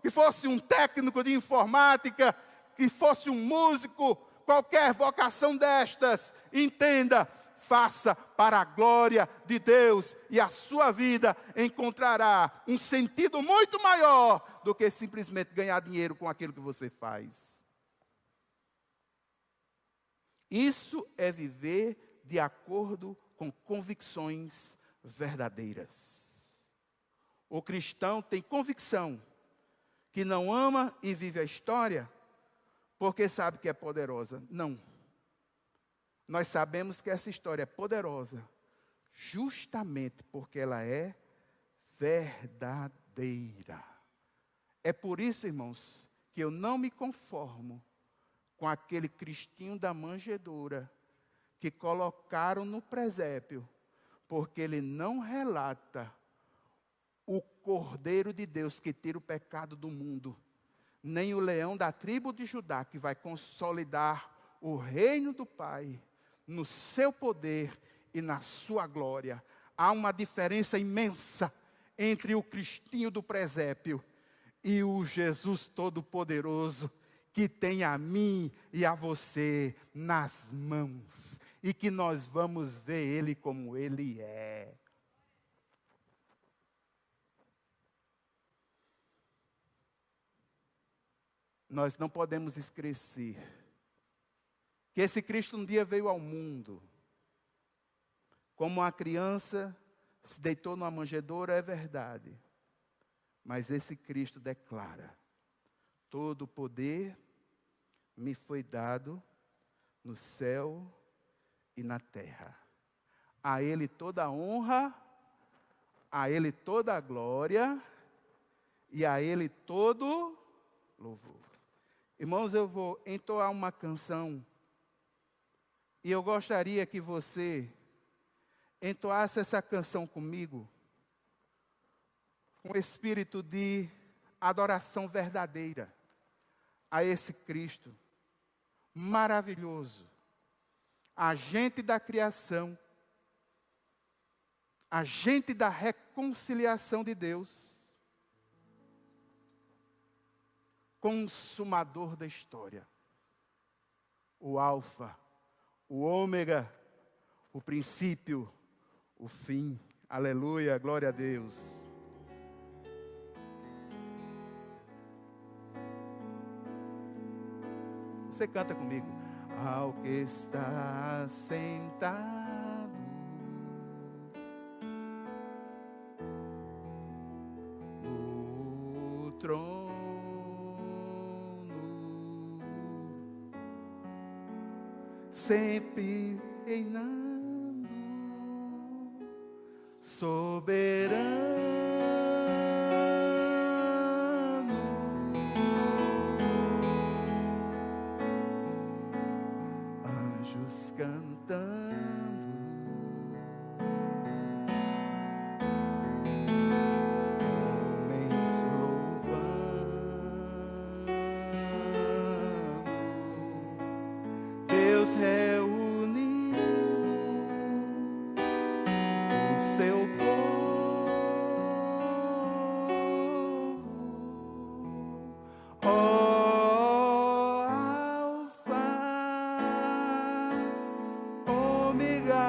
que fosse um técnico de informática, que fosse um músico, qualquer vocação destas, entenda, faça para a glória de Deus e a sua vida encontrará um sentido muito maior do que simplesmente ganhar dinheiro com aquilo que você faz. Isso é viver de acordo com convicções verdadeiras. O cristão tem convicção que não ama e vive a história porque sabe que é poderosa. Não. Nós sabemos que essa história é poderosa justamente porque ela é verdadeira. É por isso, irmãos, que eu não me conformo com aquele cristinho da manjedoura que colocaram no presépio, porque ele não relata o Cordeiro de Deus que tira o pecado do mundo, nem o leão da tribo de Judá que vai consolidar o reino do Pai no seu poder e na sua glória. Há uma diferença imensa entre o cristinho do presépio e o Jesus Todo-Poderoso, que tem a mim e a você nas mãos, e que nós vamos ver Ele como Ele é. Nós não podemos esquecer que esse Cristo um dia veio ao mundo, como uma criança se deitou numa manjedoura, é verdade, mas esse Cristo declara: todo o poder me foi dado no céu e na terra. A Ele toda a honra, a Ele toda a glória e a Ele todo louvor. Irmãos, eu vou entoar uma canção, e eu gostaria que você entoasse essa canção comigo, com espírito de adoração verdadeira a esse Cristo maravilhoso, agente da criação, agente da reconciliação de Deus, consumador da história, o Alfa, o Ômega, o princípio, o fim. Aleluia, glória a Deus. Você canta comigo. Ao que está sentado no trono, sempre reinando, soberano, anjos cantando, homens louvando, Deus reunindo o seu povo, ó Alfa, Ômega,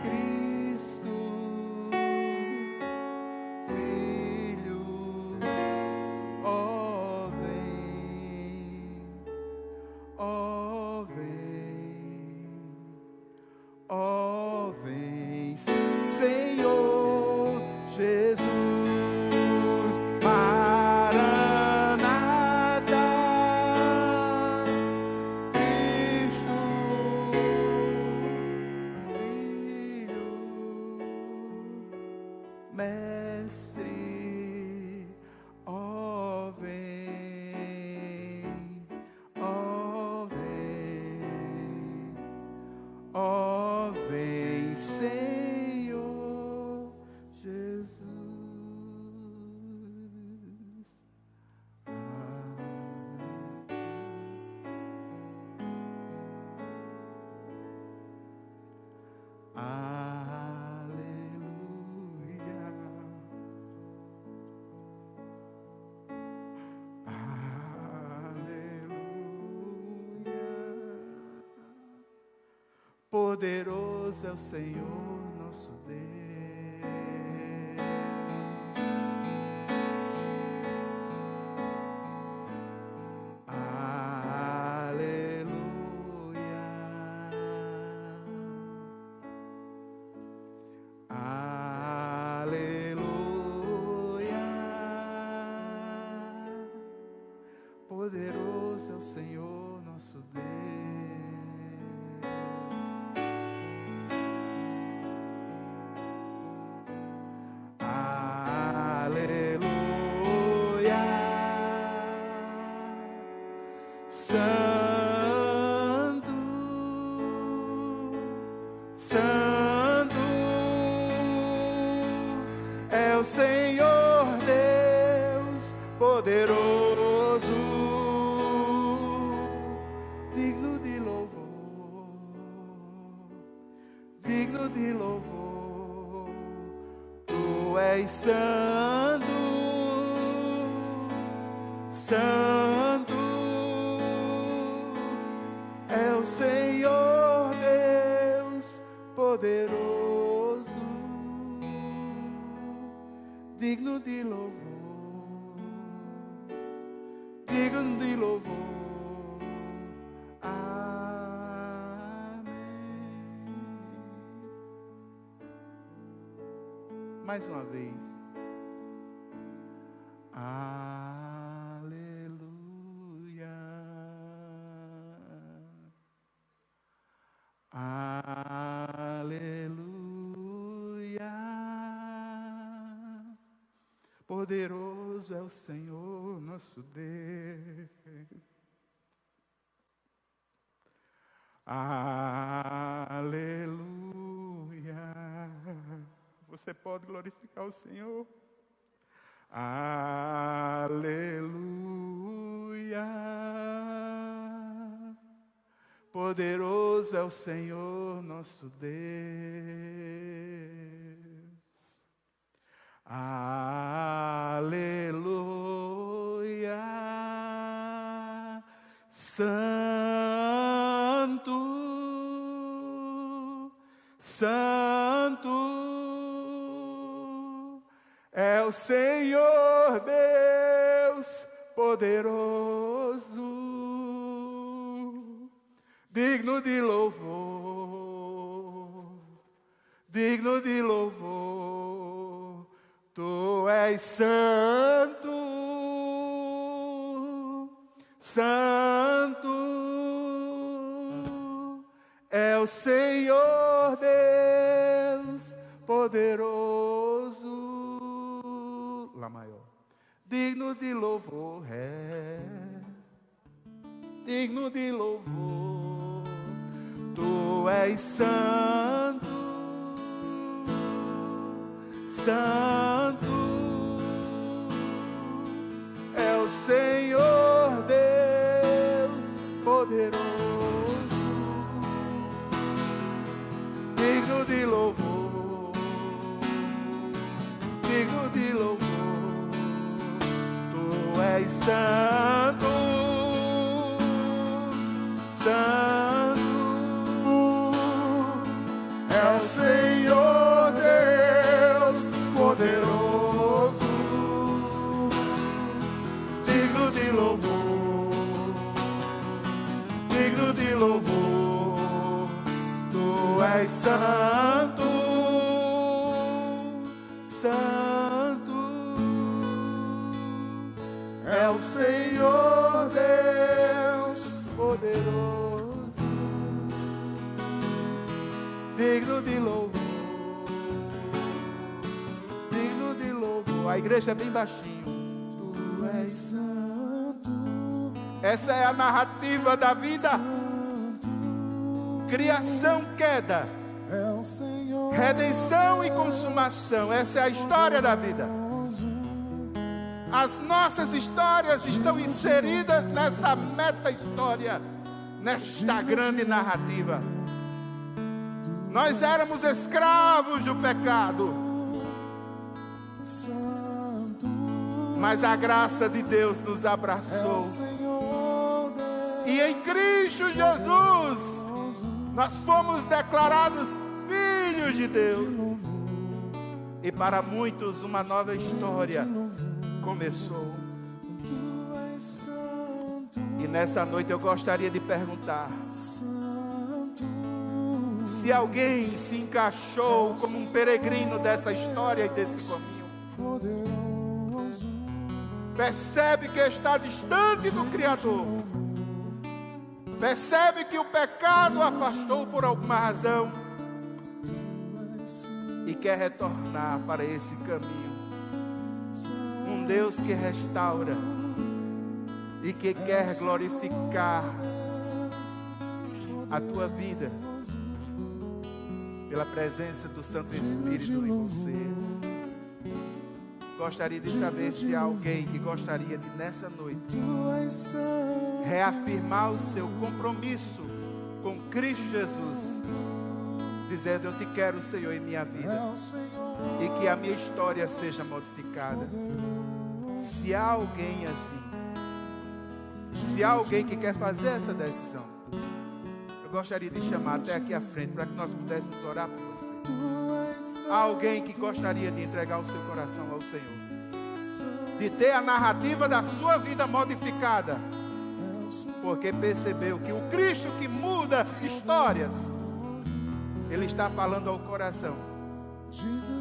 Cristo, Filho, ó vem, ó vem, ó vem, Senhor Jesus, Maranata, Cristo, Filho, Mestre, ó vem, ó vem, ó vem, Senhor Jesus. Aleluia. Aleluia. Poderoso é o Senhor nosso Deus. Aleluia. Poderoso é o Senhor nosso Deus. Aleluia. Santo, Santo é o Senhor Deus poderoso, digno de louvor, digno de louvor. Tu és santo, santo é o Senhor Deus poderoso, digno de louvor, digno de louvor. Amém. Mais uma vez. Aleluia. Aleluia. Poderoso é o Senhor, nosso Deus. Aleluia. Você pode glorificar o Senhor. Aleluia. Poderoso é o Senhor, nosso Deus. Aleluia. Santo, Santo é o Senhor Deus poderoso, digno de louvor, digno de louvor. Tu és santo, santo é o Senhor Deus poderoso, Lá maior, digno de louvor, digno de louvor. Tu és santo, santo é o Senhor Deus poderoso, digno de louvor, digno de louvor. Tu és santo, santo é o Senhor Deus poderoso, digno de louvor, digno de louvor. Tu és santo, santo é o Senhor Deus poderoso, digno de louvor, digno de louvor. A igreja é bem baixinho. Tu és santo. Essa é a narrativa da vida. Criação, queda, redenção e consumação. Essa é a história da vida. As nossas histórias estão inseridas nessa meta-história, nesta grande narrativa. Nós éramos escravos do pecado, mas a graça de Deus nos abraçou. E em Cristo Jesus, nós fomos declarados filhos de Deus. E para muitos uma nova história começou. E nessa noite eu gostaria de perguntar: se alguém se encaixou como um peregrino dessa história e desse caminho, percebe que está distante do Criador, percebe que o pecado o afastou por alguma razão e quer retornar para esse caminho. Um Deus que restaura e que quer glorificar a tua vida pela presença do Santo Espírito em você. Gostaria de saber se há alguém que gostaria de, nessa noite, reafirmar o seu compromisso com Cristo Jesus, dizendo: eu te quero, Senhor, em minha vida, e que a minha história seja modificada. Se há alguém assim, se há alguém que quer fazer essa decisão, eu gostaria de chamar até aqui à frente para que nós pudéssemos orar por você. Há alguém que gostaria de entregar o seu coração ao Senhor, de ter a narrativa da sua vida modificada, porque percebeu que o Cristo que muda histórias, Ele está falando ao coração,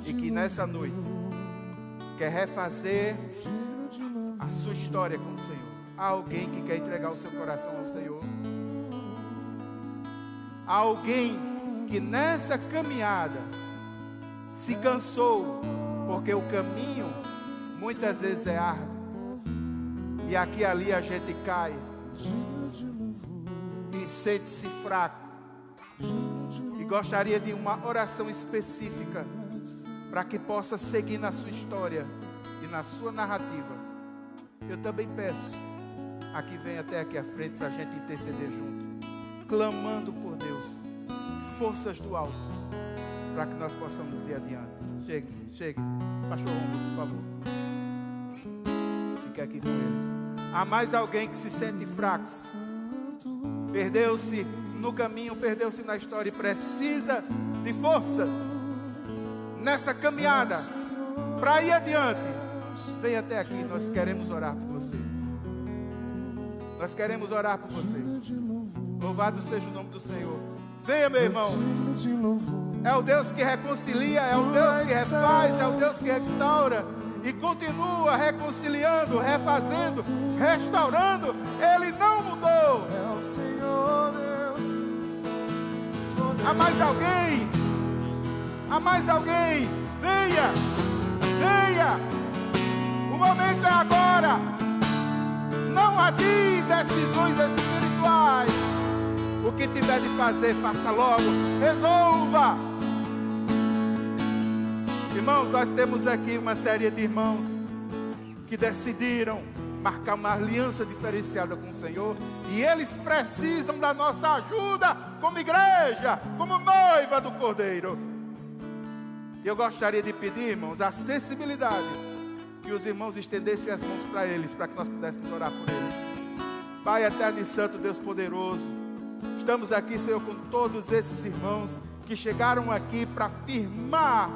e que nessa noite quer refazer a sua história com o Senhor. Há alguém que quer entregar o seu coração ao Senhor? Há alguém que nessa caminhada se cansou, porque o caminho muitas vezes é árduo. E aqui e ali a gente cai e sente-se fraco. E gostaria de uma oração específica para que possa seguir na sua história e na sua narrativa. Eu também peço, aqui vem até aqui à frente para a gente interceder junto, clamando por Deus, forças do alto, para que nós possamos ir adiante. Chegue, pastor Romulo, por favor. Fique aqui com eles. Há mais alguém que se sente fraco, perdeu-se no caminho, perdeu-se na história e precisa de forças nessa caminhada para ir adiante. Vem até aqui, nós queremos orar por você. Nós queremos orar por você. Louvado seja o nome do Senhor. Venha, meu irmão. É o Deus que reconcilia, é o Deus que refaz, é o Deus que restaura e continua reconciliando, refazendo, restaurando. Ele não mudou. É o Senhor Deus. Há mais alguém? Há mais alguém? Venha! Venha! O momento é agora. Não adie decisões espirituais. O que tiver de fazer, faça logo. Resolva. Irmãos, nós temos aqui uma série de irmãos que decidiram marcar uma aliança diferenciada com o Senhor. E eles precisam da nossa ajuda como igreja, como noiva do Cordeiro. E eu gostaria de pedir, irmãos, a sensibilidade, que os irmãos estendessem as mãos para eles, para que nós pudéssemos orar por eles. Pai eterno e santo, Deus poderoso, estamos aqui, Senhor, com todos esses irmãos que chegaram aqui para firmar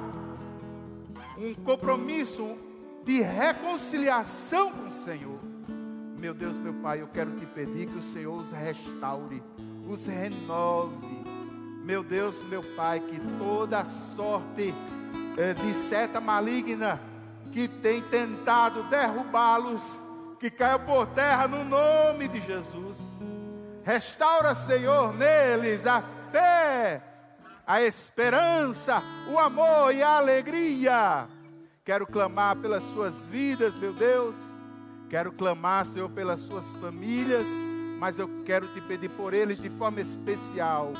um compromisso de reconciliação com o Senhor. Meu Deus, meu Pai, eu quero te pedir que o Senhor os restaure, os renove. Meu Deus, meu Pai, que toda sorte de seta maligna que tem tentado derrubá-los, que caia por terra no nome de Jesus. Restaura, Senhor, neles a fé, a esperança, o amor e a alegria. Quero clamar pelas suas vidas, meu Deus. Quero clamar, Senhor, pelas suas famílias, mas eu quero te pedir por eles de forma especial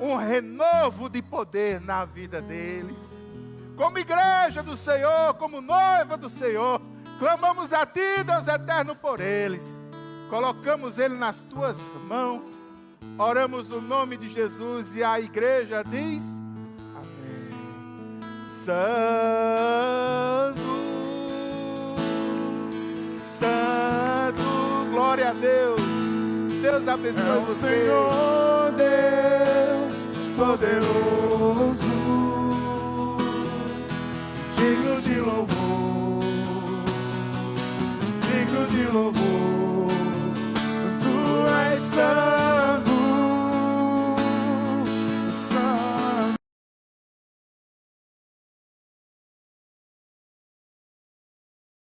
um renovo de poder na vida deles. Como igreja do Senhor, como noiva do Senhor, clamamos a Ti, Deus eterno, por eles. Colocamos eles nas Tuas mãos. Oramos no nome de Jesus e a igreja diz: amém. Santo, Santo, glória a Deus. Deus abençoe você. Senhor Deus poderoso, digno de louvor, digno de louvor. Tu és santo.